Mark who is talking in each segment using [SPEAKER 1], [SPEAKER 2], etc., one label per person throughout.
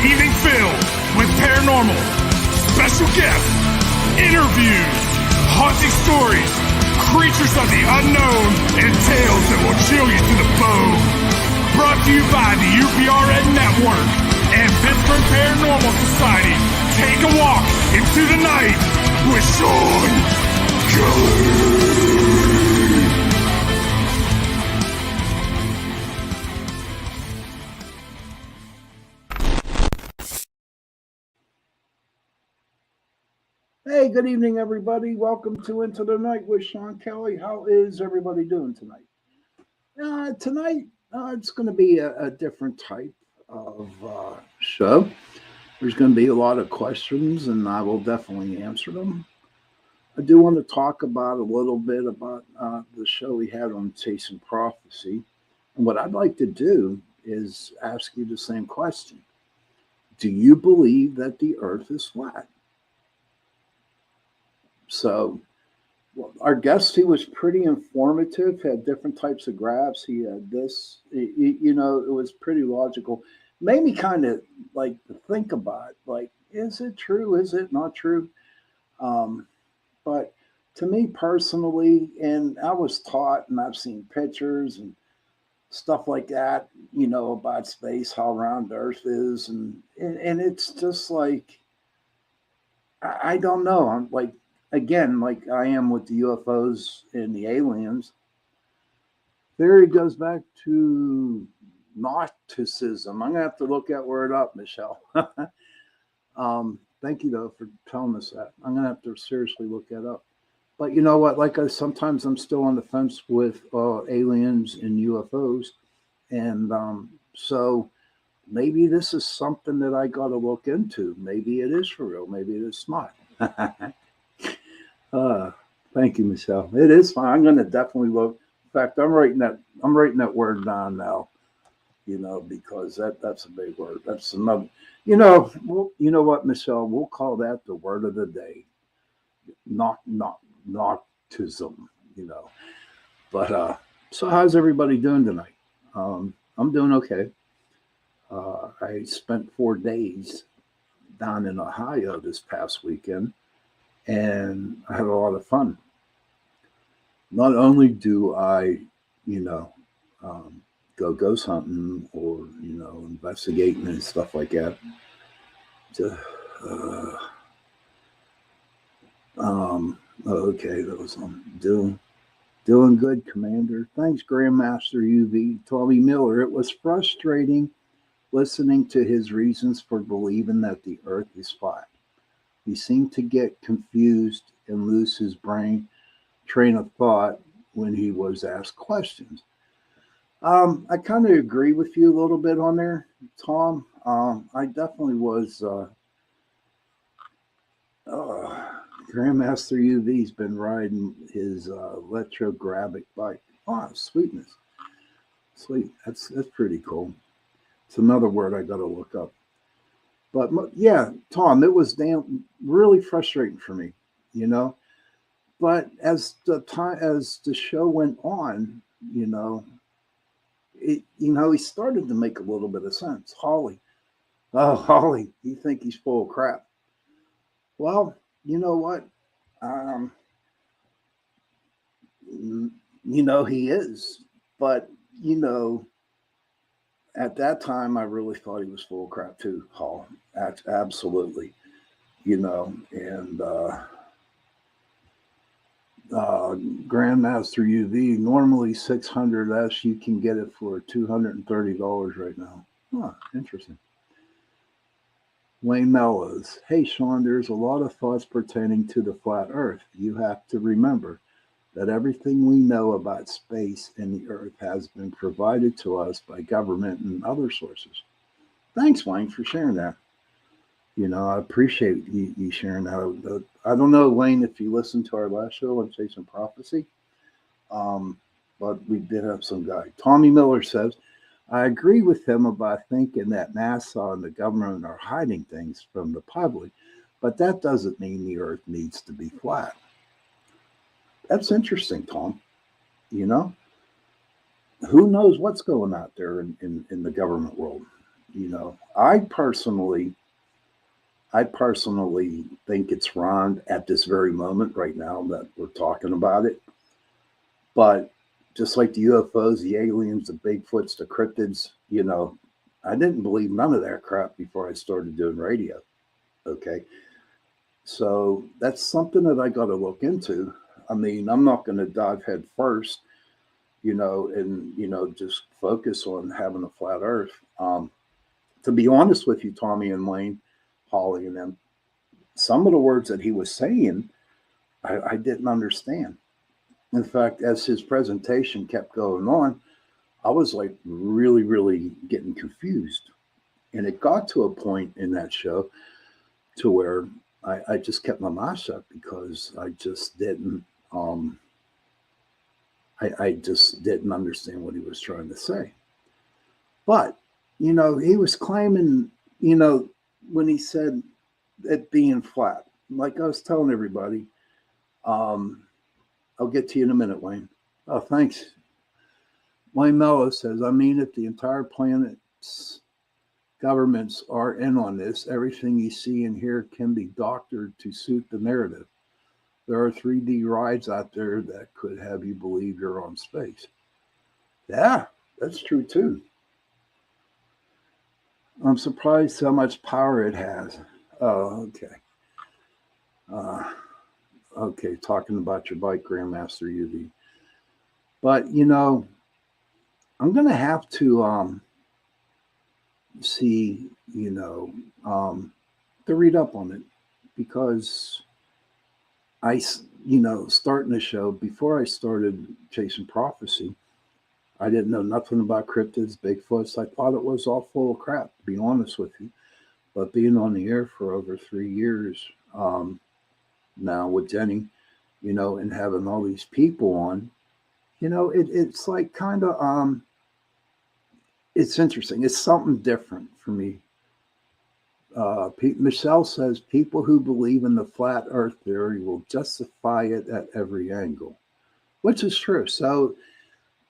[SPEAKER 1] evening filled with paranormal, special guests, interviews, haunting stories, creatures of the unknown, and tales that will chill you to the bone. Brought to you by the UPRN Network and Pittsburgh Paranormal Society. Take a walk into the night with Shawn Kelly.
[SPEAKER 2] Hey, good evening, everybody. Welcome to Into the Night with Shawn Kelly. How is everybody doing tonight? Tonight, it's going to be a different type of show. There's going to be a lot of questions, and I will definitely answer them. I do want to talk about a little bit about the show we had on Chasing Prophecy. And what I'd like to do is ask you the same question. Do you believe that the earth is flat? So our guest, he was pretty informative, had different types of graphs. He had this, it was pretty logical. Made me kind of like to think about, like, is it true? Is it not true? But to me personally, and I was taught and I've seen pictures and stuff like that, about space, how round the earth is. And it's just like, I don't know. I'm like, again, like I am with the UFOs and the aliens, theory goes back to Gnosticism. I'm going to have to look that word up, Michelle. Thank you, though, for telling us that. I'm going to have to seriously look that up. But you know what? Sometimes I'm still on the fence with aliens and UFOs. And so maybe this is something that I got to look into. Maybe it is for real. Maybe it is not. Thank you, Michelle. It is fine. I'm going to definitely look. In fact, I'm writing that word down now, because that's a big word. That's another, you know what, Michelle, we'll call that the word of the day. Noctism, But, so how's everybody doing tonight? I'm doing okay. I spent 4 days down in Ohio this past weekend. And I had a lot of fun. Not only do I, go ghost hunting or, investigating and stuff like that. Okay, that was doing good, Commander. Thanks, Grandmaster UV. Tommy Miller. It was frustrating listening to his reasons for believing that the earth is flat. He seemed to get confused and lose his train of thought when he was asked questions. I kind of agree with you a little bit on there, Tom. I definitely was. Grandmaster UV's been riding his electrogravic bike. Oh, sweetness. Sweet. That's pretty cool. It's another word I got to look up. But yeah, Tom, it was really frustrating for me, But as the show went on, he started to make a little bit of sense. Holly, you think he's full of crap? Well, you know what? He is, but at that time, I really thought he was full of crap too, Hall. Absolutely. And Grandmaster UV, normally $600, you can get it for $230 right now. Huh, interesting. Wayne Mellows. Hey, Shawn, there's a lot of thoughts pertaining to the flat earth. You have to remember that everything we know about space and the earth has been provided to us by government and other sources. Thanks, Wayne, for sharing that. I appreciate you sharing that. I don't know, Wayne, if you listened to our last show on Chasing Prophecy, but we did have some guy. Tommy Miller says, I agree with him about thinking that NASA and the government are hiding things from the public, but that doesn't mean the earth needs to be flat. That's interesting, Tom. Who knows what's going out there in the government world? I personally think it's wrong at this very moment right now that we're talking about it. But just like the UFOs, the aliens, the Bigfoots, the cryptids, I didn't believe none of that crap before I started doing radio. Okay. So that's something that I got to look into. I mean, I'm not going to dive head first, and, just focus on having a flat earth. To be honest with you, Tommy and Wayne, Holly and them, some of the words that he was saying, I didn't understand. In fact, as his presentation kept going on, I was like really, really getting confused. And it got to a point in that show to where I just kept my mouth shut because I just didn't understand what he was trying to say. But, he was claiming, when he said it being flat, like I was telling everybody, I'll get to you in a minute, Wayne. Oh, thanks. Wayne Mello says, I mean, if the entire planet's governments are in on this, everything you see and hear can be doctored to suit the narrative. There are 3D rides out there that could have you believe you're on space. Yeah, that's true too. I'm surprised how much power it has. Oh, okay. Okay, talking about your bike, Grandmaster UV. But, I'm going to have to see, to read up on it because starting the show, before I started Chasing Prophecy, I didn't know nothing about cryptids, Bigfoots. I thought it was all full of crap, to be honest with you. But being on the air for over 3 years now with Jenny, and having all these people on, it's like kind of, it's interesting. It's something different for me. Michelle says people who believe in the flat earth theory will justify it at every angle, which is true. So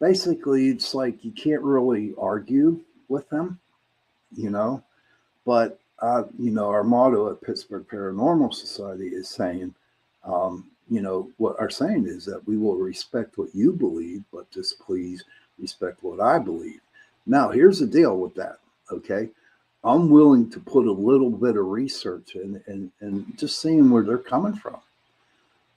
[SPEAKER 2] basically, it's like you can't really argue with them, but, our motto at Pittsburgh Paranormal Society is saying, what our saying is that we will respect what you believe, but just please respect what I believe. Now, here's the deal with that, okay? I'm willing to put a little bit of research in and just seeing where they're coming from.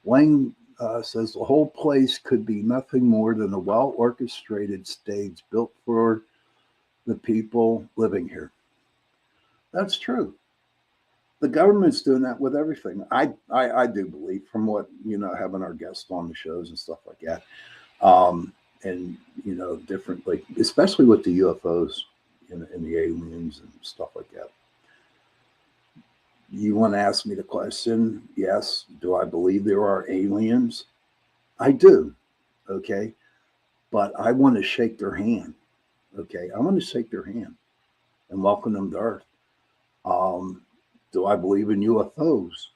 [SPEAKER 2] Wayne says the whole place could be nothing more than a well-orchestrated stage built for the people living here. That's true. The government's doing that with everything. I do believe, from what, having our guests on the shows and stuff like that. And, different, like, especially with the UFOs and the aliens and stuff like that. You want to ask me the question? Yes. Do I believe there are aliens? I do. Okay. But I want to shake their hand. Okay. I want to shake their hand and welcome them to Earth. Do I believe in UFOs?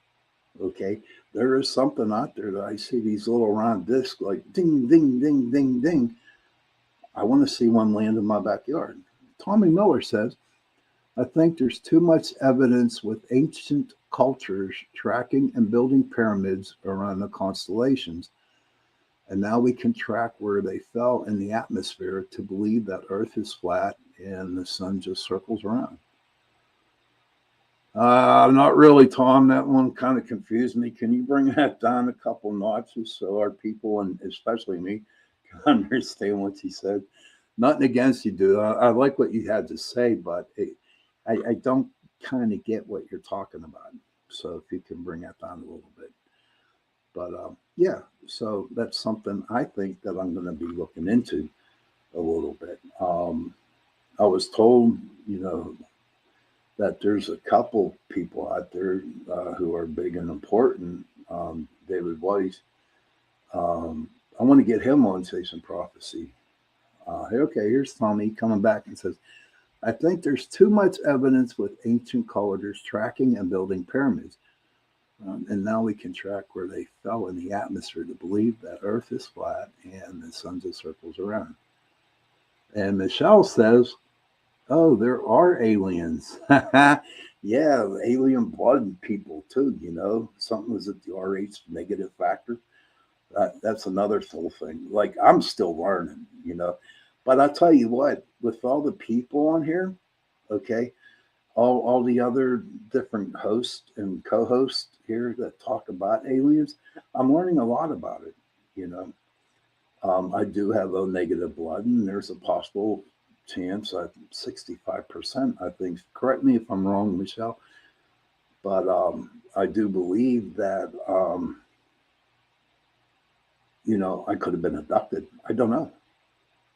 [SPEAKER 2] Okay. There is something out there that I see these little round discs like ding, ding, ding, ding, ding. I want to see one land in my backyard. Tommy Miller says, I think there's too much evidence with ancient cultures tracking and building pyramids around the constellations. And now we can track where they fell in the atmosphere to believe that Earth is flat and the sun just circles around. Not really, Tom. That one kind of confused me. Can you bring that down a couple notches so our people, and especially me, can understand what you said? Nothing against you, dude. I like what you had to say, but I don't kind of get what you're talking about. So if you can bring that down a little bit. But yeah, so that's something I think that I'm going to be looking into a little bit. I was told, that there's a couple people out there who are big and important. David Weiss. I want to get him on Chasing Prophecy. Okay, here's Tommy coming back and says, I think there's too much evidence with ancient cultures tracking and building pyramids. And now we can track where they fell in the atmosphere to believe that Earth is flat and the sun just circles around. And Michelle says, Oh, there are aliens. Yeah, alien blood people too. Something was at the RH negative factor. That's another whole thing. Like I'm still learning. But I'll tell you what, with all the people on here, okay, all the other different hosts and co-hosts here that talk about aliens, I'm learning a lot about it. You know, I do have O negative blood, and there's a possible chance, 65%, I think. Correct me if I'm wrong, Michelle, but I do believe that I could have been abducted. I don't know.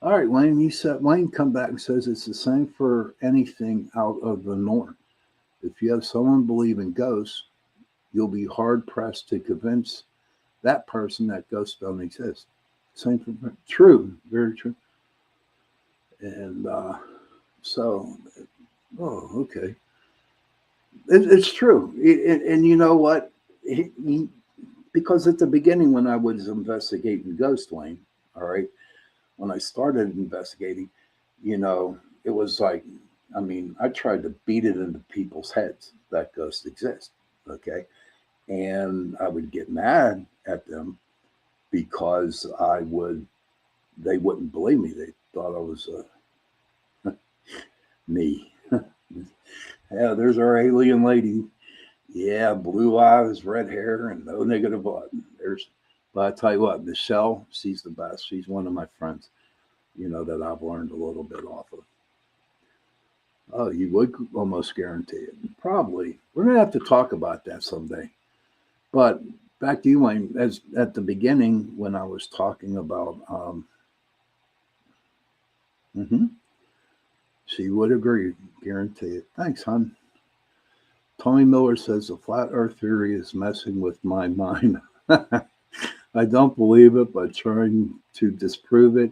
[SPEAKER 2] All right, Wayne, you said Wayne come back and says it's the same for anything out of the norm. If you have someone believe in ghosts, you'll be hard pressed to convince that person that ghosts don't exist. Same for true, very true. And so, oh, okay, it's true. And you know what? Because at the beginning, when I was investigating Ghost Wayne, all right, when I started investigating, it was like, I mean, I tried to beat it into people's heads that ghosts exist. Okay. And I would get mad at them because they wouldn't believe me. They thought I was me. Yeah, there's our alien lady. Yeah, blue eyes, red hair, and no negative blood. But I tell you what, Michelle, she's the best. She's one of my friends, that I've learned a little bit off of. Oh, you would almost guarantee it. Probably. We're going to have to talk about that someday. But back to you, Wayne. As at the beginning, when I was talking about, mhm, she would agree, guarantee it. Thanks, hon. Tony Miller says the flat Earth theory is messing with my mind. I don't believe it, but trying to disprove it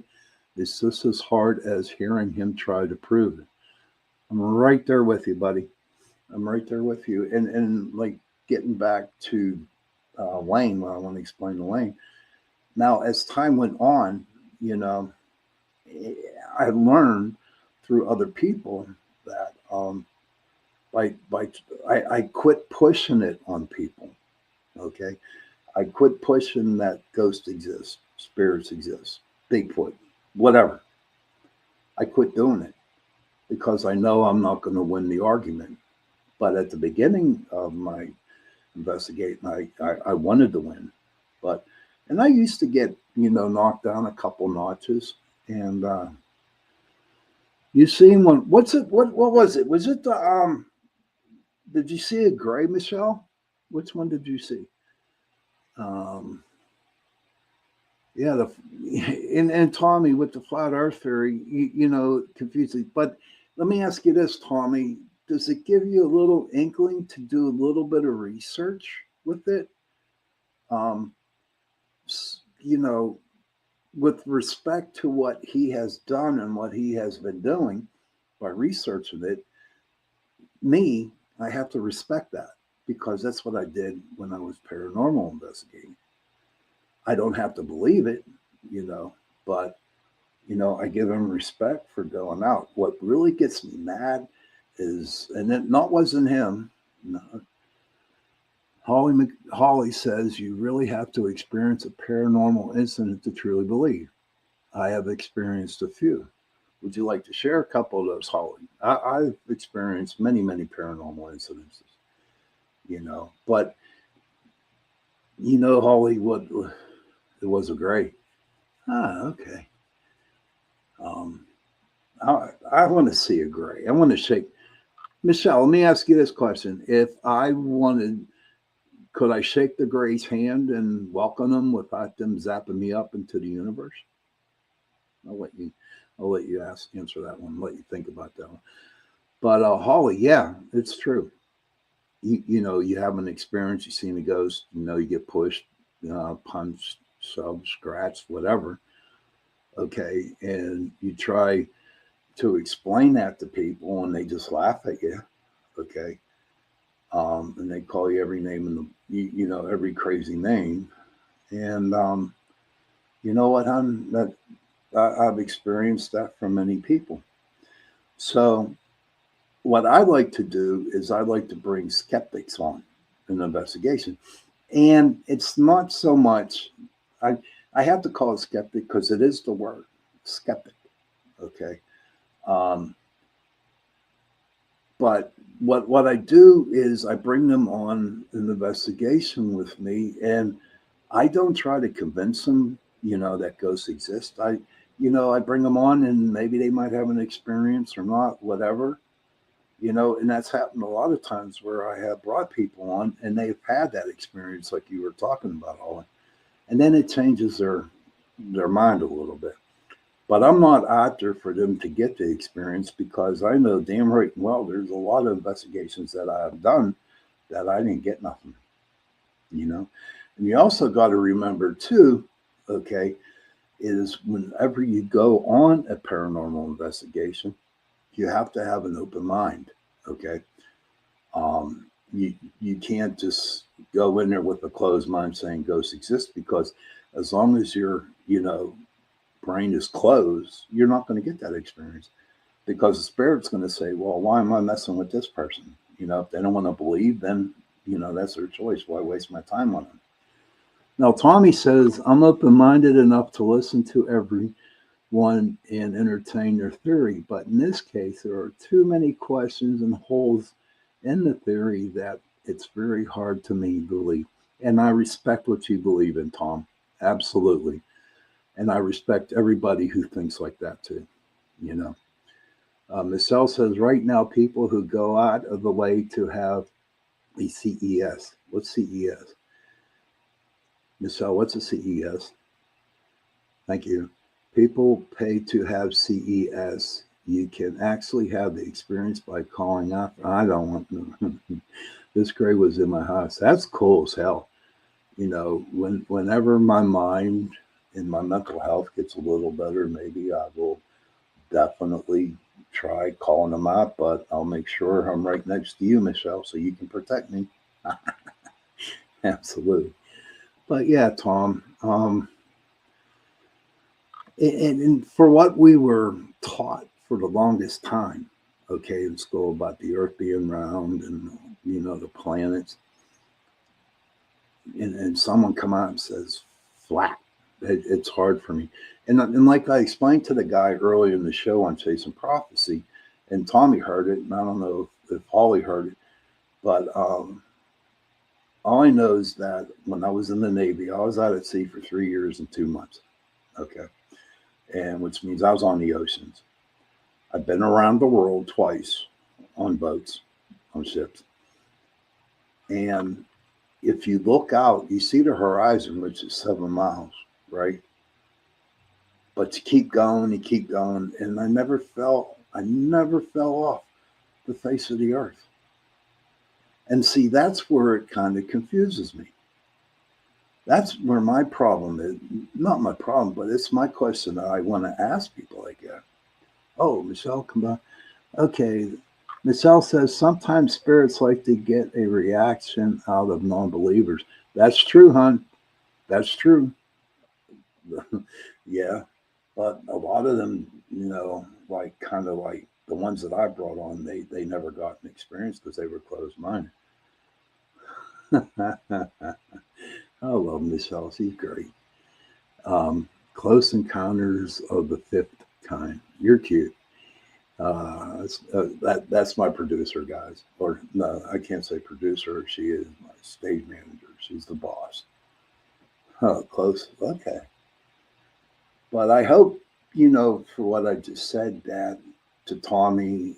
[SPEAKER 2] is just as hard as hearing him try to prove it. I'm right there with you, buddy. I'm right there with you. And like getting back to Wayne, what I want to explain to Wayne. Now, as time went on, you know, I learned through other people that by I quit pushing it on people. Okay, I quit pushing that ghosts exist, spirits exist, Bigfoot, whatever. I quit doing it because I know I'm not going to win the argument. But at the beginning of my investigating, I wanted to win, but and I used to get knocked down a couple notches. And you seen one? What's it? What was it? Was it the Did you see a gray, Michelle? Which one did you see? Um, yeah, and Tommy with the flat Earth theory, confusing. But let me ask you this, Tommy: does it give you a little inkling to do a little bit of research with it? Um, you know, with respect to what he has done and what he has been doing by researching it, I have to respect that because that's what I did when I was paranormal investigating. I don't have to believe it, but I give him respect for going out. What really gets me mad is, and it not wasn't him. No. Holly says you really have to experience a paranormal incident to truly believe. I have experienced a few. Would you like to share a couple of those, Holly? I've experienced many, many paranormal incidences, but Hollywood, it was a gray. Ah, okay. Um, I want to see a gray. I want to shake. Michelle, let me ask you this question. If I wanted, could I shake the gray's hand and welcome them without them zapping me up into the universe? I'll let you. I'll let you answer that one. Let you think about that one. But Holly, yeah, it's true. You have an experience. You seen a ghost. You get pushed, punched, shoved, scratched, whatever. Okay, and you try to explain that to people, and they just laugh at you. Okay, and they call you every name in the every crazy name. And you know what, hon? That I've experienced that from many people. So what I like to do is I like to bring skeptics on an investigation. And it's not so much, I, I have to call it skeptic because it is the word skeptic. Okay. Um, but what I do is I bring them on an investigation with me, and I don't try to convince them, that ghosts exist. I bring them on, and maybe they might have an experience or not, whatever. And that's happened a lot of times where I have brought people on and they've had that experience, like you were talking about, Ollie, and then it changes their mind a little bit. But I'm not out there for them to get the experience because I know damn right and well there's a lot of investigations that I have done that I didn't get nothing, you know. And you also got to remember too, okay, is whenever you go on a paranormal investigation, you have to have an open mind, okay. You can't just go in there with a closed mind saying ghosts exist because as long as your brain is closed, you're not going to get that experience because the spirit's going to say, "Well, why am I messing with this person?" If they don't want to believe, then that's their choice. Why waste my time on them? Now, Tommy says, "I'm open-minded enough to listen to everyone and entertain their theory, but in this case, there are too many questions and holes in the theory that it's very hard to me to believe." And I respect what you believe in, Tom. Absolutely. And I respect everybody who thinks like that too. You know, Michelle says right now, people who go out of the way to have a CES. What's CES? Michelle, what's a CES? Thank you. People pay to have CES. You can actually have the experience by calling out. I don't want this gray was in my house. That's cool as hell. Whenever my mind and my mental health gets a little better, maybe I will definitely try calling them out, but I'll make sure I'm right next to you, Michelle, so you can protect me. Absolutely. But yeah, Tom, and for what we were taught for the longest time, okay, in school about the earth being round and, the planets, and someone come out and says flat, it's hard for me. And like I explained to the guy earlier in the show on Chasing Prophecy, and Tommy heard it, and I don't know if Holly heard it, but all I know is that when I was in the Navy, I was out at sea for 3 years and 2 months. Okay. And which means I was on the oceans. I've been around the world twice on boats, on ships. And if you look out, you see the horizon, which is 7 miles, right? But you keep going, and I never fell off the face of the earth. And see, that's where it kind of confuses me. That's where my problem is. Not my problem, but it's my question that I want to ask people like that. Oh, Michelle, come on. Okay. Michelle says sometimes spirits like to get a reaction out of non-believers. That's true, hon. That's true. Yeah. But a lot of them, like kind of like the ones that I brought on, they never got an experience because they were closed minded. I love Michelle. She's great. Close Encounters of the Fifth Kind. You're cute. That's my producer, guys. Or no, I can't say producer. She is my stage manager. She's the boss. Oh, close. Okay. But I hope, for what I just said, that to Tommy,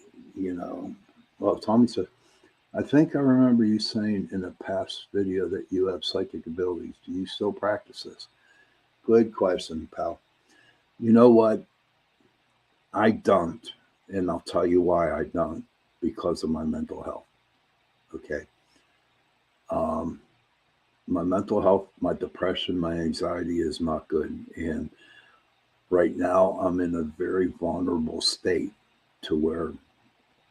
[SPEAKER 2] well, Tommy said, I think I remember you saying in a past video that you have psychic abilities. Do you still practice this? Good question, pal. You know what? I don't. And I'll tell you why I don't, because of my mental health. Okay. Um, my mental health, my depression, my anxiety is not good. And right now I'm in a very vulnerable state to where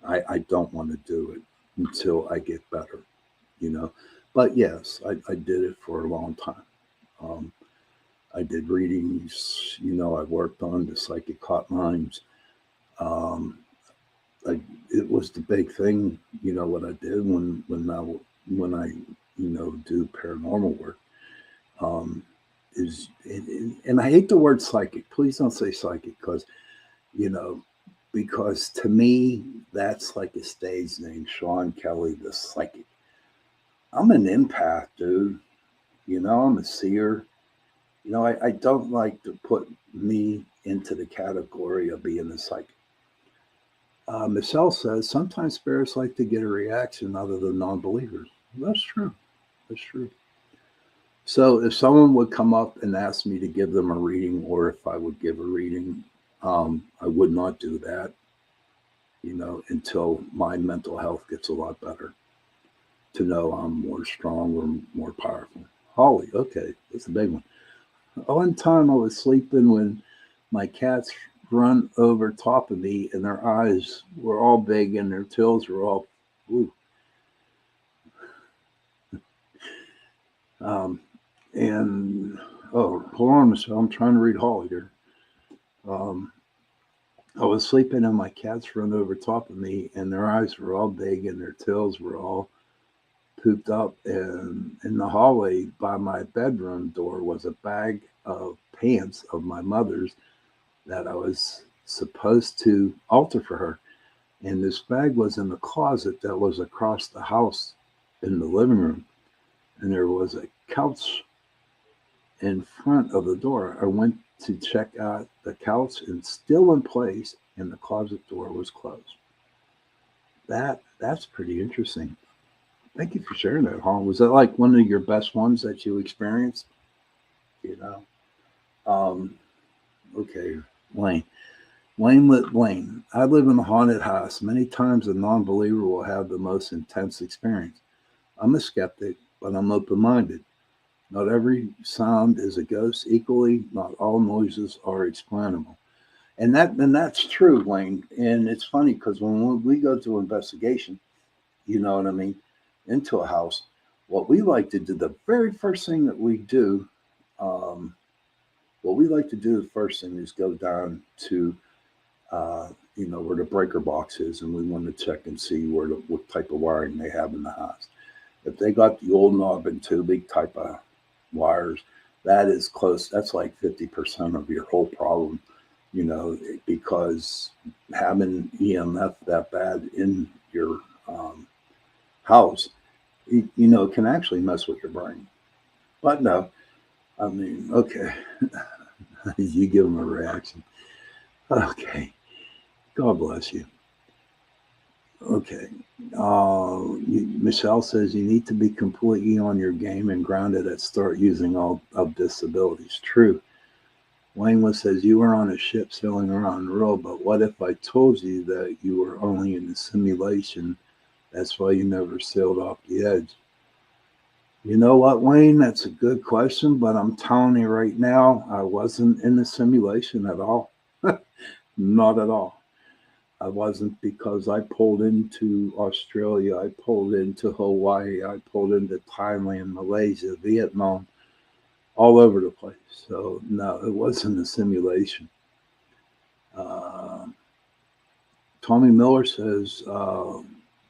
[SPEAKER 2] I don't want to do it until I get better, you know. But yes, I did it for a long time. Um, I did readings, I worked on the psychic hotlines. Um, like it was the big thing, what I did when I do paranormal work. Um, is and I hate the word psychic. Please don't say psychic you know because to me that's like a stage name, Shawn Kelly, the psychic. I'm an empath, dude. I'm a seer. I don't like to put me into the category of being a psychic. Michelle says sometimes spirits like to get a reaction out of the non-believers. That's true. That's true. So if someone would come up and ask me to give them a reading, or if I would give a reading, I would not do that, until my mental health gets a lot better, to know I'm more strong or more powerful. Holly, okay, that's a big one. One time I was sleeping when my cats run over top of me, and their eyes were all big and their tails were all blue. Um, and hold on, Michelle. I'm trying to read Holly here. Um, I was sleeping and my cats run over top of me, and their eyes were all big and their tails were all pooped up. And in the hallway by my bedroom door was a bag of pants of my mother's that I was supposed to alter for her. And this bag was in the closet that was across the house in the living room. And there was a couch in front of the door. I went to check out the couch and still in place, and the closet door was closed. That's pretty interesting. Thank you for sharing that, Hong. Was that like one of your best ones that you experienced? You know. Um, okay, Wayne. Wayne lit Wayne. I live in a haunted house. Many times a non-believer will have the most intense experience. I'm a skeptic, but I'm open-minded. Not every sound is a ghost. Equally, not all noises are explainable. And that's true, Wayne. And it's funny because when we go to investigation, you know what I mean, into a house, what we like to do, the very first thing that we do, um, what we like to do the first thing is go down to, where the breaker box is, and we want to check and see what type of wiring they have in the house. If they got the old knob and tubing type of wires, that is close. That's like 50% of your whole problem, because having EMF that bad in your house, can actually mess with your brain. But no, I mean, okay, you give them a reaction. Okay, God bless you. Okay. Michelle says you need to be completely on your game and grounded at start using all of disabilities. True. Wayne says you were on a ship sailing around the world, but what if I told you that you were only in a simulation? That's why you never sailed off the edge. You know what, Wayne? That's a good question, but I'm telling you right now, I wasn't in the simulation at all. Not at all. I wasn't, because I pulled into Australia, I pulled into Hawaii, I pulled into Thailand, Malaysia, Vietnam, all over the place. So no, it wasn't a simulation. Uh, Tommy Miller says,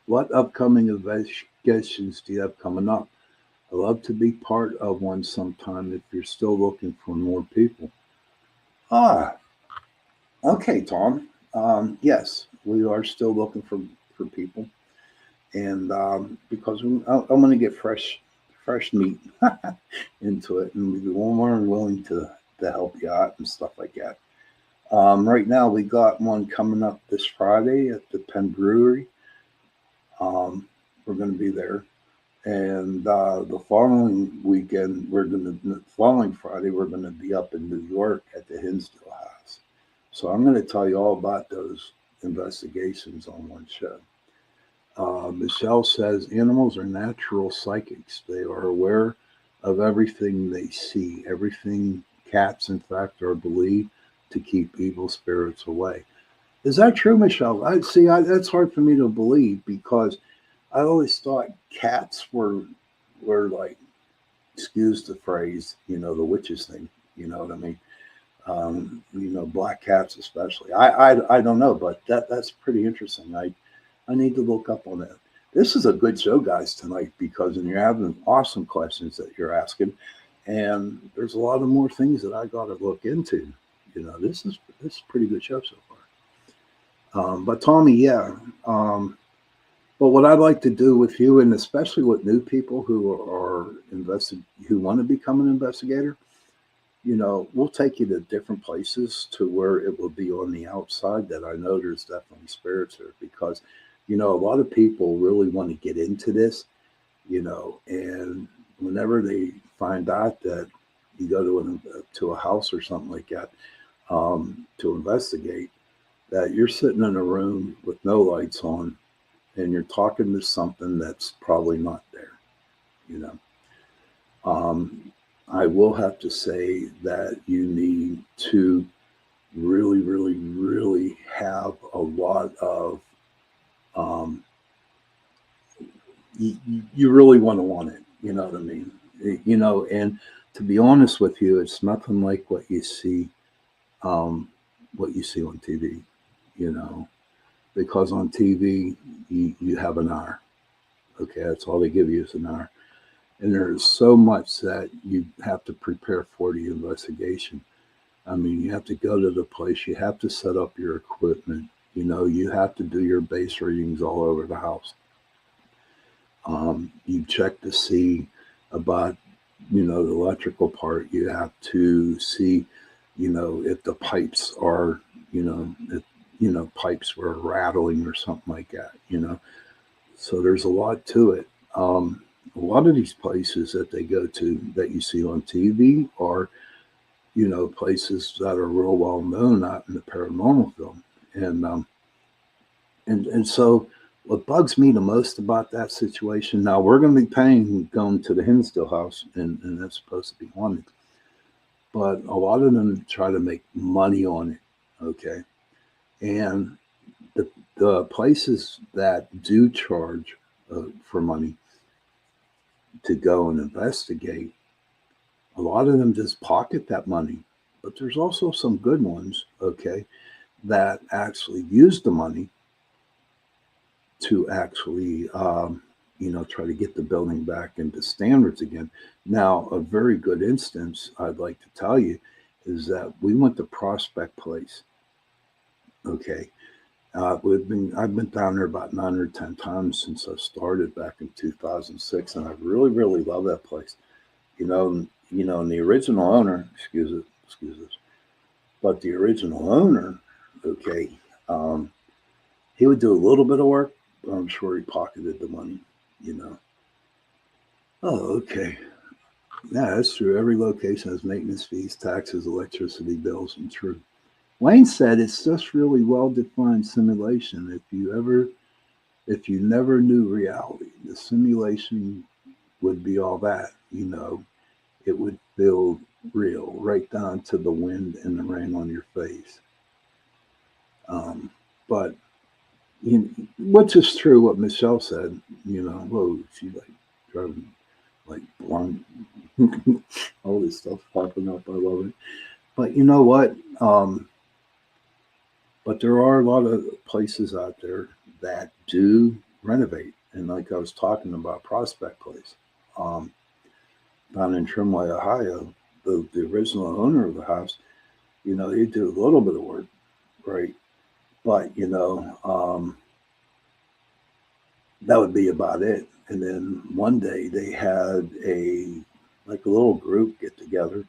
[SPEAKER 2] "What upcoming investigations do you have coming up? I'd love to be part of one sometime if you're still looking for more people." Ah, okay, Tom. Yes, we are still looking for people, and because I want to get fresh meat into it, and we're more than willing to help you out and stuff like that. Right now, we got one coming up this Friday at the Penn Brewery. We're going to be there, and the following weekend, following Friday, we're going to be up in New York at the Hinsdale House. So I'm going to tell you all about those investigations on one show. Michelle says animals are natural psychics. They are aware of everything they see. Everything cats, in fact, are believed to keep evil spirits away. Is that true, Michelle? That's hard for me to believe, because I always thought cats were like, excuse the phrase, the witches thing. You know what I mean? Black cats especially. I don't know, but that's pretty interesting. I need to look up on that. This is a good show, guys, tonight because you're having awesome questions that you're asking, and there's a lot of more things that I got to look into. This is a pretty good show so far. But Tommy, yeah. But what I'd like to do with you, and especially with new people who want to become an investigator, we'll take you to different places to where it will be on the outside that I know there's definitely spirits there because, a lot of people really want to get into this, and whenever they find out that you go to a house or something like that to investigate, that you're sitting in a room with no lights on and you're talking to something that's probably not there, you know. I will have to say that you need to really, really, really have a lot of, um, you really want it, you know what I mean? And to be honest with you, it's nothing like um, what you see on TV, you know, because on TV, you have an hour. Okay, that's all they give you is an hour. And there's so much that you have to prepare for the investigation. I mean, you have to go to the place, you have to set up your equipment, you have to do your base readings all over the house. You check to see about, the electrical part. You have to see, if the pipes are, if, pipes were rattling or something like that. So there's a lot to it. A lot of these places that they go to that you see on TV are, places that are real well known out in the paranormal film. And so what bugs me the most about that situation, now we're going to be paying going to the Hinsdale house, and that's supposed to be haunted. But a lot of them try to make money on it, okay? And the places that do charge for money to go and investigate, a lot of them just pocket that money. But there's also some good ones, okay, that actually use the money to actually, try to get the building back into standards again. Now, a very good instance I'd like to tell you is that we went to Prospect Place. Okay, I've been down there about 9 or 10 times since I started back in 2006, and I really, really love that place. And the original owner, excuse us, but the original owner, okay, um, he would do a little bit of work, but I'm sure he pocketed the money, you know. Oh, okay. Yeah, that's true. Every location has maintenance fees, taxes, electricity bills, and true. Wayne said it's just really well defined simulation. If you never knew reality, the simulation would be all that. It would feel real, right down to the wind and the rain on your face. But which is true what Michelle said, whoa, she like driving like blind, all this stuff popping up. I love it. But you know what? But there are a lot of places out there that do renovate. And like I was talking about Prospect Place, um, down in Trimway, Ohio, the original owner of the house, he did a little bit of work, right? But, that would be about it. And then one day they had like a little group get together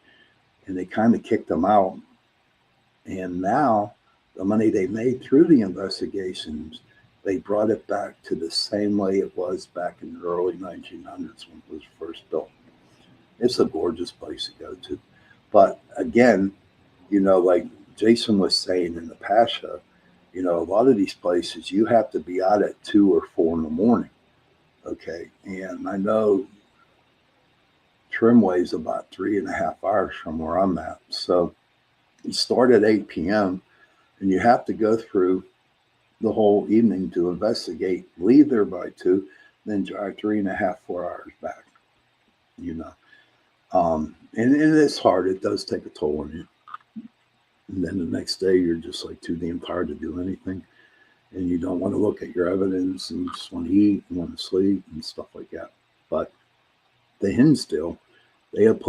[SPEAKER 2] and they kind of kicked them out. And now the money they made through the investigations, they brought it back to the same way it was back in the early 1900s when it was first built. It's a gorgeous place to go to. But again, like Jason was saying in the past show, a lot of these places you have to be out at 2 or 4 in the morning. Okay. And I know Trimway is about 3.5 hours from where I'm at. So you start at 8 p.m. and you have to go through the whole evening to investigate, leave there by 2, then drive 3.5, 4 hours back, you know. And it's hard. It does take a toll on you. then the next day you're just like too damn tired to do anything, and you don't want to look at your evidence, and you just want to eat and want to sleep and stuff like that. But the Hinsdale, they have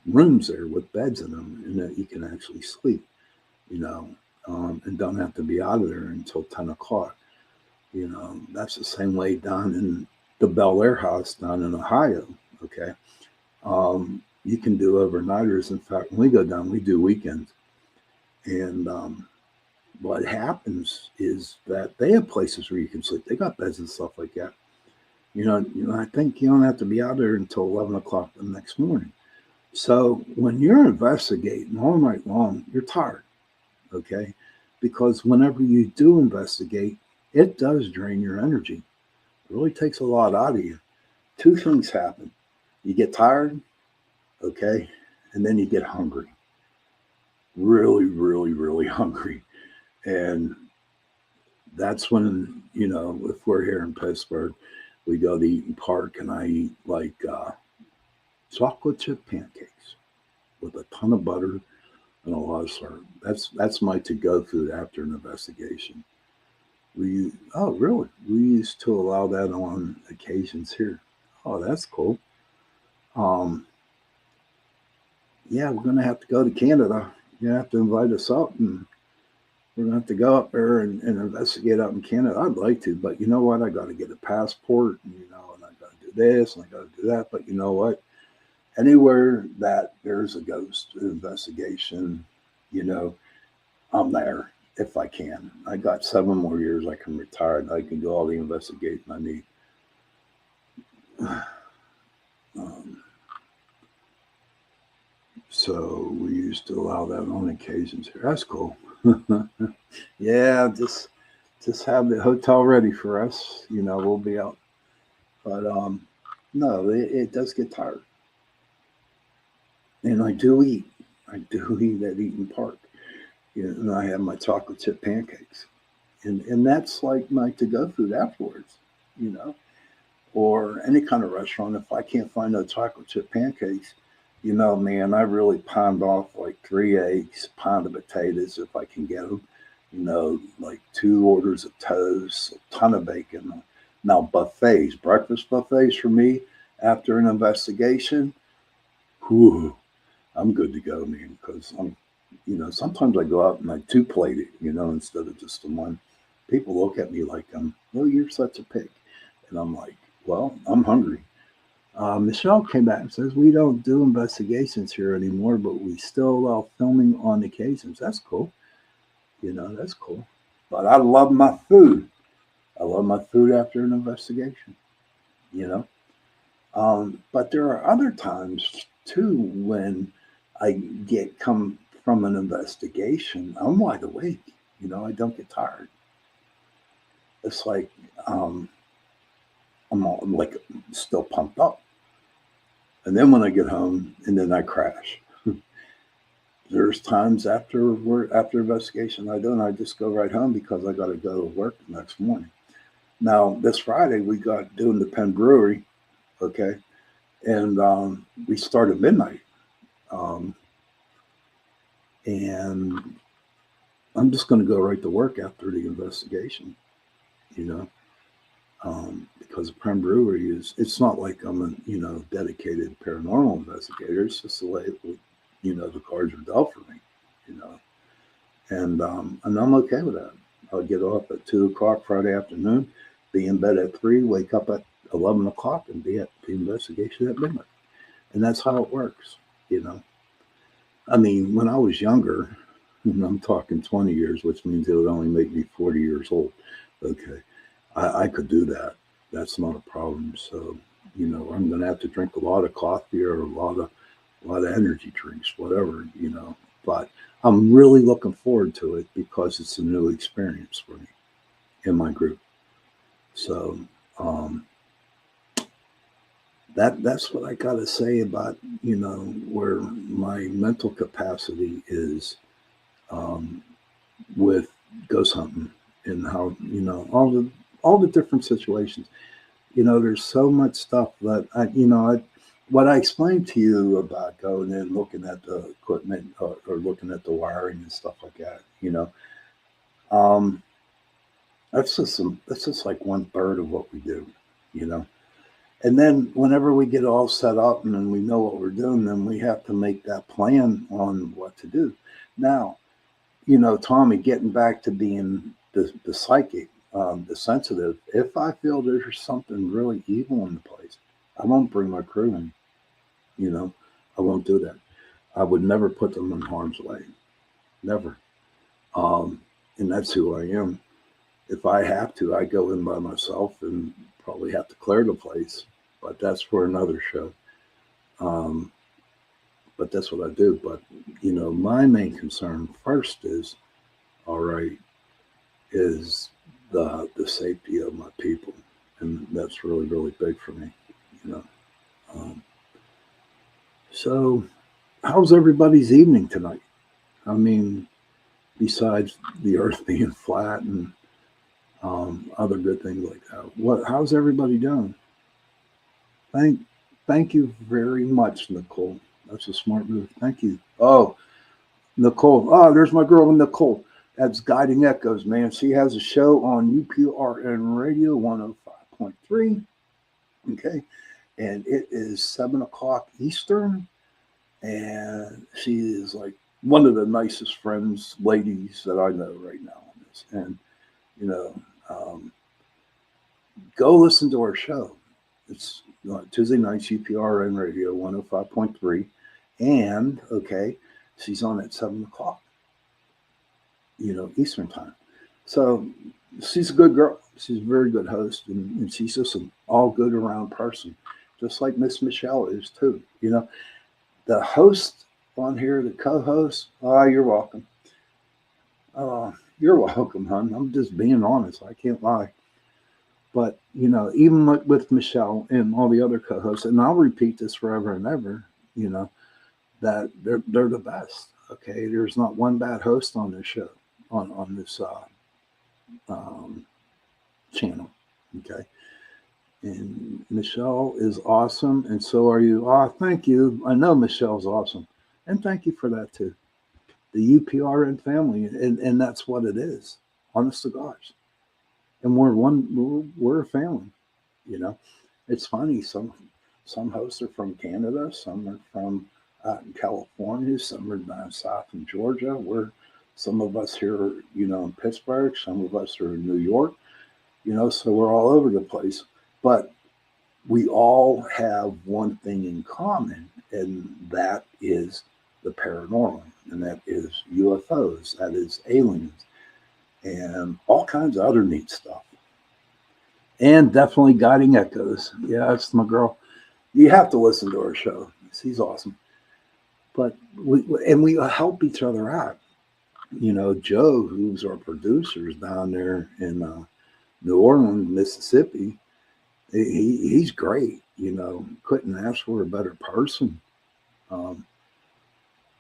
[SPEAKER 2] rooms there with beds in them, and that you can actually sleep, you know, and don't have to be out of there until 10 o'clock. You know, that's the same way down in the Bel Air house down in Ohio. Okay. You can do overnighters. In fact, when we go down, we do weekends. And what happens is that they have places where you can sleep. They got beds and stuff like that. I think you don't have to be out there until 11 o'clock the next morning. So when you're investigating all night long, you're tired, okay? Because whenever you do investigate, it does drain your energy. It really takes a lot out of you. Two things happen. You get tired, okay? And then you get hungry. Really, really, really hungry. And that's when, if we're here in Pittsburgh, we go to Eaton Park and I eat like chocolate chip pancakes with a ton of butter and a lot of syrup. That's my to-go food after an investigation. Oh, really? We used to allow that on occasions here. Oh, that's cool. Yeah, we're going to have to go to Canada. You have to invite us up, and we're going to have to go up there and investigate out in Canada. I'd like to, but you know what? I got to get a passport, and I got to do this, and I got to do that. But you know what? Anywhere that there's a ghost investigation, I'm there if I can. I got 7 more years. I can retire. And I can do all the investigating I need. So we used to allow that on occasions here. That's cool. Yeah, just have the hotel ready for us. We'll be out. But no, it does get tired. And I do eat. I do eat at Eaton Park. And I have my chocolate chip pancakes. And that's like my to-go food afterwards, or any kind of restaurant. If I can't find no chocolate chip pancakes, man, I really pound off like 3 eggs, pound of potatoes if I can get them, like 2 orders of toast, a ton of bacon. Now buffets, breakfast buffets for me after an investigation, whew, I'm good to go, man, because I'm, sometimes I go out and I 2-plate it, instead of just the one. People look at me like you're such a pig. And I'm like, well, I'm hungry. Michelle came back and says, we don't do investigations here anymore, but we still allow filming on occasions. That's cool. That's cool. But I love my food. I love my food after an investigation, But there are other times, too, when I come from an investigation, I'm wide awake. I don't get tired. It's like I'm like still pumped up. And then when I get home, and then I crash. There's times after investigation I just go right home because I got to go to work the next morning. Now, this Friday, we got doing the Penn Brewery, okay? And we start at midnight. And I'm just going to go right to work after the investigation, because the Penn Brewery it's not like I'm a, dedicated paranormal investigator. It's just the way, the cards are dealt for me, and I'm okay with that. I'll get off at 2 o'clock Friday afternoon, be in bed at 3, wake up at 11 o'clock and be at the investigation at midnight. And that's how it works, I mean, when I was younger, and I'm talking 20 years, which means it would only make me 40 years old. Okay. I could do that. That's not a problem. So, I'm going to have to drink a lot of coffee or a lot of energy drinks, whatever, but I'm really looking forward to it because it's a new experience for me in my group. So, that's what I got to say about, where my mental capacity is with ghost hunting and how, all the different situations. There's so much stuff that what I explained to you about going in, looking at the equipment or looking at the wiring and stuff like that, um, that's just like one third of what we do, you know. And then whenever we get all set up and then we know what we're doing, then we have to make that plan on what to do. Now, Tommy, getting back to being the psychic, the sensitive, if I feel there's something really evil in the place, I won't bring my crew in, you know, I won't do that. I would never put them in harm's way, never. Um, and that's who I am. If I have to, I go in by myself and probably have to clear the place, but that's for another show. Um, but that's what I do. But my main concern first is, all right, is the safety of my people, and that's really really big for me. You know. Um, so, how's everybody's evening tonight? I mean, besides the Earth being flat and other good things like that, how's everybody doing? Thank thank you very much, Nicole. That's a smart move. Thank you. Oh, Nicole. Oh, there's my girl Nicole. That's Guiding Echoes, man. She has a show on UPRN Radio 105.3. Okay. And it is 7 o'clock Eastern. And she is like one of the nicest friends, ladies that I know right now on this. And, you know, um, go listen to our show. It's Tuesday nights, UPRN Radio 105.3. And, okay, she's on at 7 o'clock, Eastern time. So she's a good girl. She's a very good host, and she's just an all good around person, just like Miss Michelle is too. The host on here, the co-host. Oh, you're welcome. You're welcome, hon. I'm just being honest. I can't lie. But even with Michelle and all the other co-hosts, and I'll repeat this forever and ever. That they're the best. Okay, there's not one bad host on this show, on this um, channel. Okay, and Michelle is awesome, and so are you. Oh, thank you. I know Michelle's awesome, and thank you for that too. The UPRN family, and that's what it is. Honest to gosh, and we're a family. It's funny. Some hosts are from Canada, some are from out in California, some are down south in Georgia. Some of us here, in Pittsburgh, some of us are in New York, so we're all over the place. But we all have one thing in common, and that is the paranormal, and that is UFOs, that is aliens, and all kinds of other neat stuff. And definitely Guiding Echoes. Yeah, that's my girl. You have to listen to her show. She's awesome. But we help each other out. Joe, who's our producer, is down there in New Orleans, Mississippi. He's great. Couldn't ask for a better person.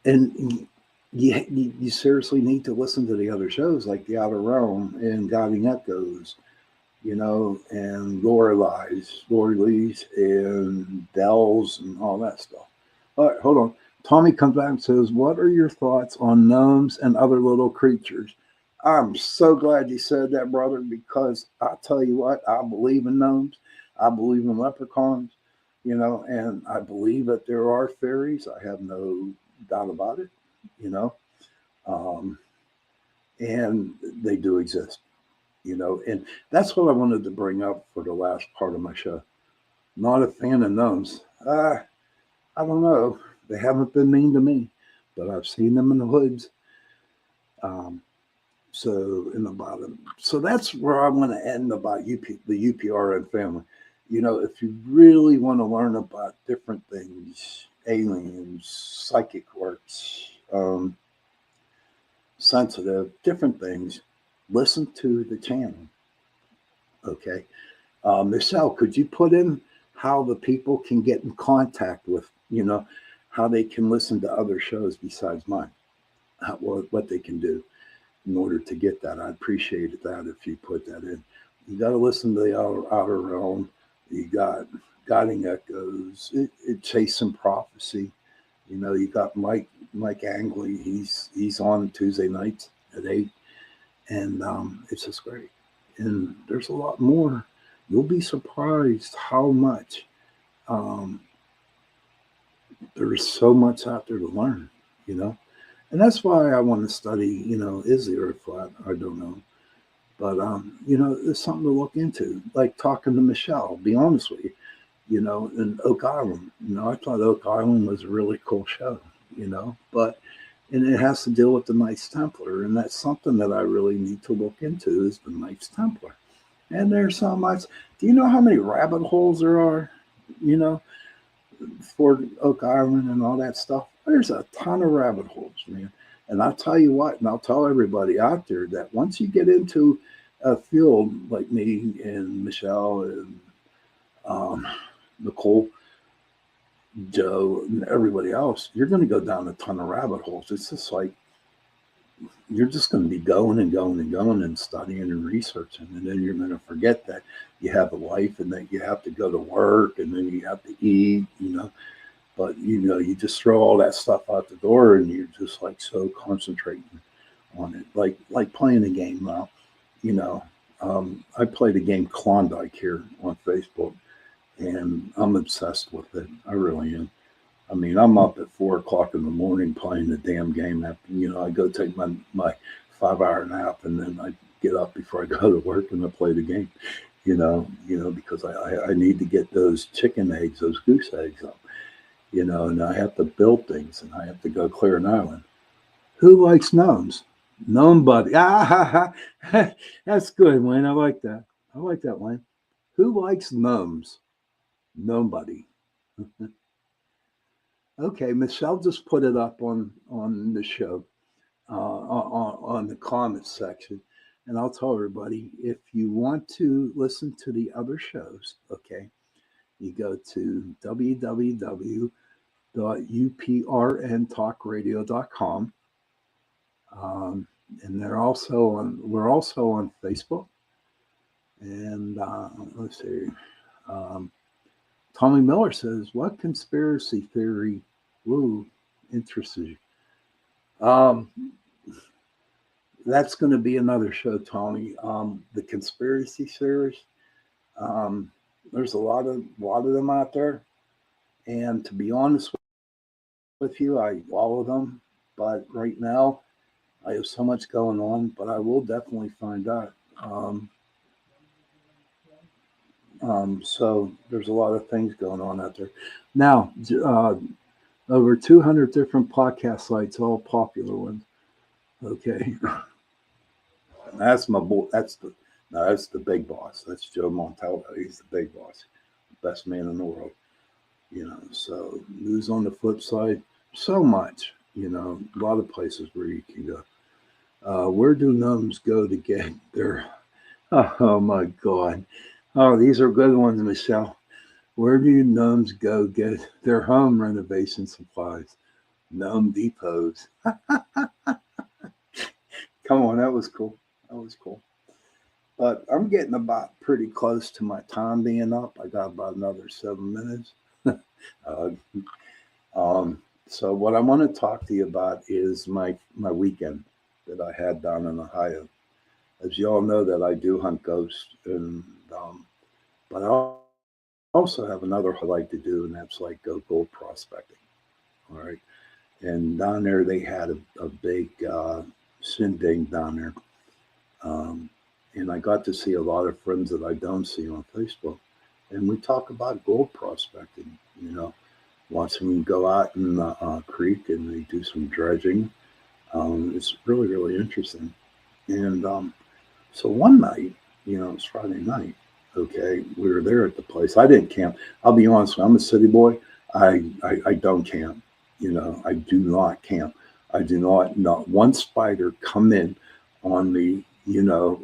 [SPEAKER 2] And you seriously need to listen to the other shows like The Outer Realm and Guiding Echoes, and Lori Lee's, and Dell's, and all that stuff. All right, hold on. Tommy comes back and says, "What are your thoughts on gnomes and other little creatures?" I'm so glad you said that, brother, because I tell you what, I believe in gnomes. I believe in leprechauns, and I believe that there are fairies. I have no doubt about it, um, and they do exist. And that's what I wanted to bring up for the last part of my show. Not a fan of gnomes. I don't know. They haven't been mean to me, but I've seen them in the hoods. Um, so in the bottom. So that's where I want to end about the UPRN family. If you really want to learn about different things, aliens, psychic works, sensitive, different things, listen to the channel. Okay. Michelle, could you put in how the people can get in contact with, how they can listen to other shows besides mine, what they can do in order to get that? I'd appreciate that if you put that in. You got to listen to the Outer Realm, You got Guiding Echoes, it Chasing Prophecy. You got Mike Angley. He's on Tuesday nights at 8, and it's just great. And there's a lot more. You'll be surprised how much. Um, there's so much out there to learn. You know, and that's why I want to study. Is the Earth flat? I don't know, but there's something to look into. Like talking to Michelle. Be honest with you. In Oak Island. I thought Oak Island was a really cool show, but and it has to deal with the Knights Templar, and that's something that I really need to look into is the Knights Templar. And there's so much. Do you know how many rabbit holes there are, you know, for Oak Island and all that stuff? There's a ton of rabbit holes, man. And I'll tell you what, and I'll tell everybody out there that once you get into a field like me and Michelle and um, Nicole, Joe, and everybody else, you're going to go down a ton of rabbit holes. It's just like you're just going to be going and going and going and studying and researching. And then you're going to forget that you have a life and that you have to go to work and then you have to eat. But, you just throw all that stuff out the door and you're just like so concentrating on it. Like playing a game now, I played a game Klondike here on Facebook and I'm obsessed with it. I really am. I mean, I'm up at 4 o'clock in the morning playing the damn game. After, I go take my 5-hour nap and then I get up before I go to work and I play the game, because I need to get those chicken eggs, those goose eggs up, and I have to build things and I have to go clear an island. Who likes gnomes? Nobody. That's good, Wayne. I like that. I like that, Wayne. Who likes gnomes? Nobody. Okay, Michelle just put it up on the show, on the comments section, and I'll tell everybody if you want to listen to the other shows, okay, you go to www.uprntalkradio.com, and we're also on Facebook, and let's see. Tommy Miller says, "What conspiracy theory, interests you?" That's going to be another show, Tony. The conspiracy theories. There's a lot of them out there, and to be honest with you, I follow them. But right now, I have so much going on. But I will definitely find out. So there's a lot of things going on out there. Now, over 200 different podcast sites, all popular ones. Okay. That's my boy. That's the big boss. That's Joe Montalvo. He's the big boss, best man in the world. So news on the flip side, so much. A lot of places where you can go. Where do gnomes go to get their? Oh my God! Oh, these are good ones, Michelle. Where do gnomes go get their home renovation supplies? Gnome depots. Come on, that was cool. That was cool. But I'm getting about pretty close to my time being up. I got about another 7 minutes. So what I want to talk to you about is my weekend that I had down in Ohio. As you all know, that I do hunt ghosts, and but I also have another I like to do, and that's like go gold prospecting. All right, and down there they had a big shindig down there. And I got to see a lot of friends that I don't see on Facebook. And we talk about gold prospecting, watching them go out in the creek and they do some dredging. It's really, really interesting. And so one night, it's Friday night, okay, we were there at the place. I didn't camp. I'll be honest, I'm a city boy. I don't camp. I do not camp. I do not one spider come in on me,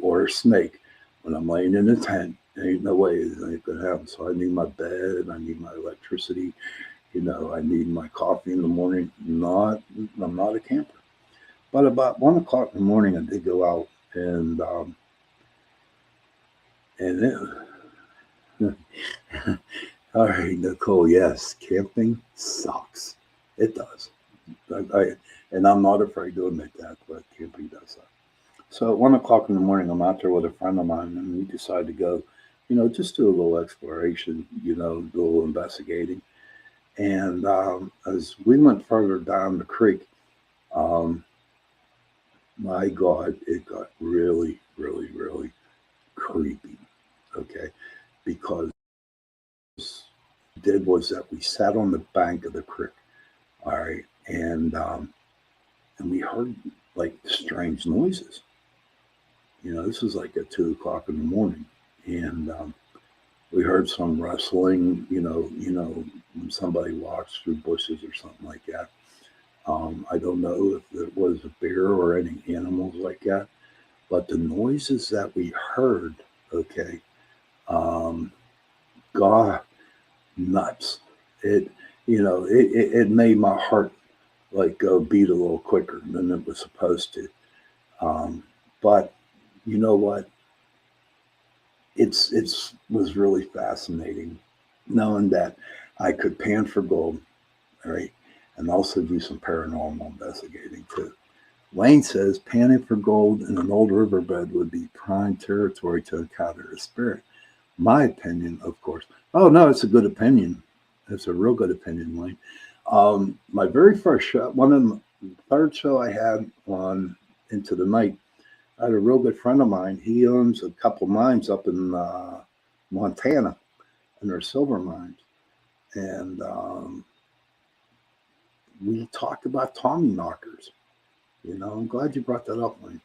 [SPEAKER 2] or a snake when I'm laying in a tent. There ain't no way it ain't gonna happen. So I need my bed, I need my electricity, I need my coffee in the morning. I'm not a camper. But about 1 o'clock in the morning, I did go out and All right, Nicole. Yes, camping sucks. It does. And I'm not afraid to admit that, but camping does suck. So at 1 o'clock in the morning, I'm out there with a friend of mine, and we decide to go, just do a little exploration, do a little investigating. And as we went further down the creek, um, my God, it got really, really, really creepy. Okay, because did was that we sat on the bank of the creek, all right, and we heard like strange noises. This was like at 2 o'clock in the morning, and we heard some rustling. When somebody walks through bushes or something like that. I don't know if it was a bear or any animals like that, but the noises that we heard, okay, um, God, nuts. It made my heart like go beat a little quicker than it was supposed to. But you know what? It's was really fascinating knowing that I could pan for gold, all right, and also do some paranormal investigating too. Wayne says panning for gold in an old riverbed would be prime territory to encounter a spirit. My opinion, of course. Oh no, it's a good opinion. It's a real good opinion, Wayne. My very first show, one of the third show I had on Into the Night, I had a real good friend of mine. He owns a couple mines up in Montana, and they're silver mines. And we talked about Tommy knockers. I'm glad you brought that up, Wayne.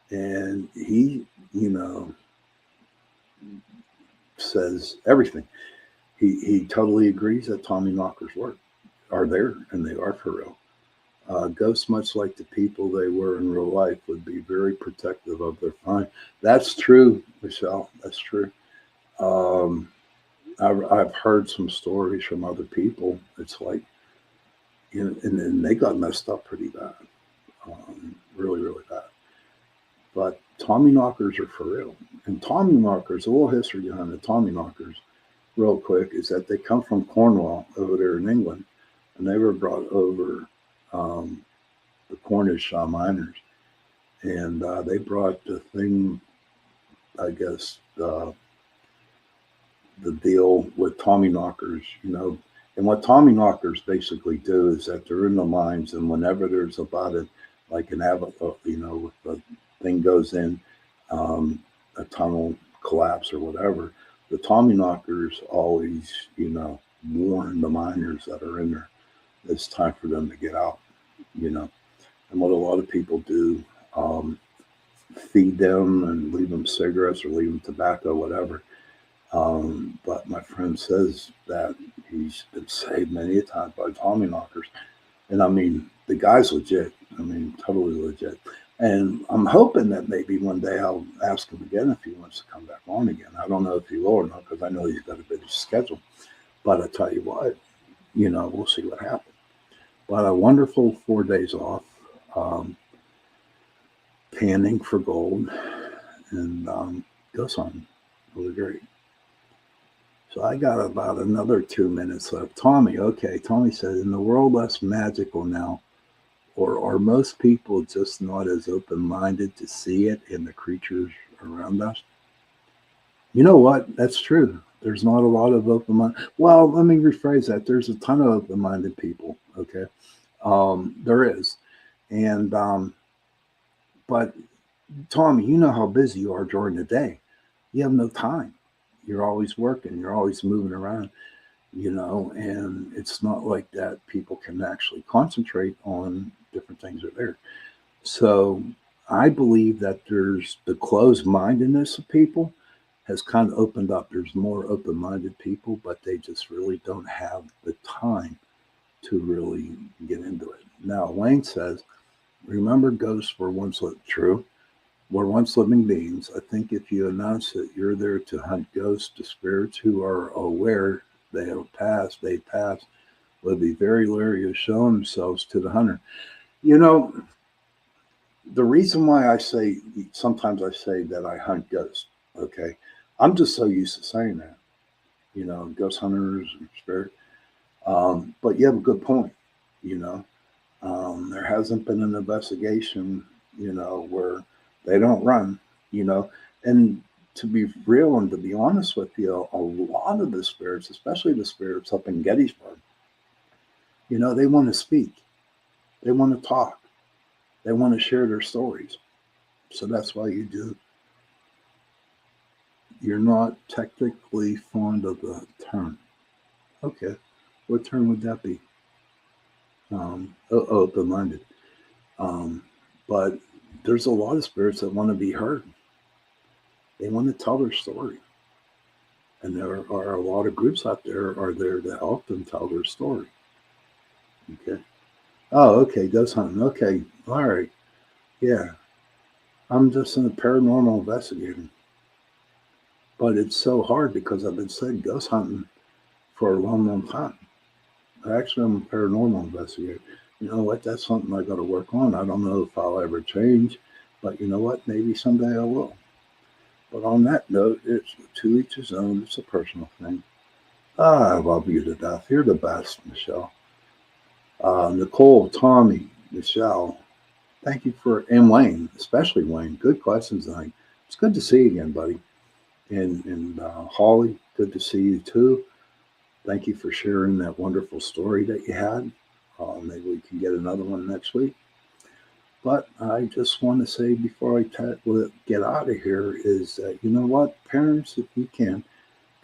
[SPEAKER 2] And he, says everything. He totally agrees that Tommy knockers are there, and they are for real. Ghosts, much like the people they were in real life, would be very protective of their find. That's true, Michelle. That's true. Um, I've heard some stories from other people. It's like, and they got messed up pretty bad, really, really bad. But Tommy knockers are for real. And Tommy knockers, a little history behind the Tommy knockers, real quick, is that they come from Cornwall over there in England, and they were brought over um, the Cornish miners, and they brought the thing, I guess, the deal with Tommy knockers. And what Tommy knockers basically do is that they're in the mines, and whenever there's about it, like an avalanche, if the thing goes in, a tunnel collapse or whatever, the Tommy knockers always, warn the miners that are in there. It's time for them to get out, you know. And what a lot of people do, feed them and leave them cigarettes or leave them tobacco, whatever. But my friend says that he's been saved many a time by Tommy knockers. And I mean, the guy's legit. I mean, totally legit. And I'm hoping that maybe one day I'll ask him again if he wants to come back on again. I don't know if he will or not, because I know he's got a busy schedule. But I tell you what, we'll see what happens. But a wonderful 4 days off, panning for gold, and ghost hunting. Really great. So I got about another 2 minutes left. Tommy, okay. Tommy said, in the world less magical now, or are most people just not as open-minded to see it in the creatures around us? You know what? That's true. There's not a lot of open-minded. Well, let me rephrase that. There's a ton of open-minded people. Okay, there is, and but Tommy, you know how busy you are during the day. You have no time. You're always working. You're always moving around. And it's not like that people can actually concentrate on different things are there. So I believe that there's the closed mindedness of people has kind of opened up. There's more open minded people, but they just really don't have the time to really get into it. Now, Wayne says, remember ghosts were once true. Were once living beings. I think if you announce that you're there to hunt ghosts, the spirits who are aware they pass, would be very leery of showing themselves to the hunter. The reason why sometimes I say that I hunt ghosts, okay, I'm just so used to saying that. ghost hunters and spirit. But you have a good point. You know, there hasn't been an investigation, where they don't run, and to be real and to be honest with you, a lot of the spirits, especially the spirits up in Gettysburg, they want to speak, they want to talk, they want to share their stories. So that's why you're not technically fond of the term. Okay, what term would that be? Open-minded. But there's a lot of spirits that want to be heard. They want to tell their story. And there are a lot of groups out there are there to help them tell their story. Okay. Oh, okay. Ghost hunting. Okay. All right. Yeah. I'm just a paranormal investigator. But it's so hard because I've been saying ghost hunting for a long, long time. Actually, I'm a paranormal investigator. You know what? That's something I got to work on. I don't know if I'll ever change, but you know what? Maybe someday I will. But on that note, it's to each his own. It's a personal thing. I love you to death. You're the best, Michelle. Nicole, Tommy, Michelle, thank you and Wayne, especially Wayne. Good questions tonight. It's good to see you again, buddy. And Holly, good to see you too. Thank you for sharing that wonderful story that you had. Maybe we can get another one next week. But I just want to say before I get out of here is that, you know what, parents, if you can,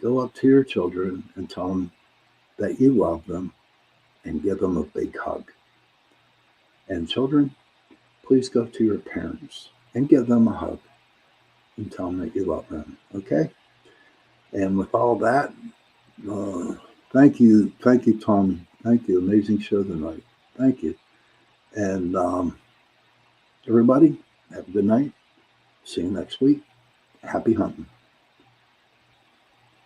[SPEAKER 2] go up to your children and tell them that you love them and give them a big hug. And children, please go to your parents and give them a hug and tell them that you love them, okay? And with all that, thank you, Tommy. Thank you. Amazing show tonight. Thank you. And everybody, have a good night. See you next week. Happy hunting.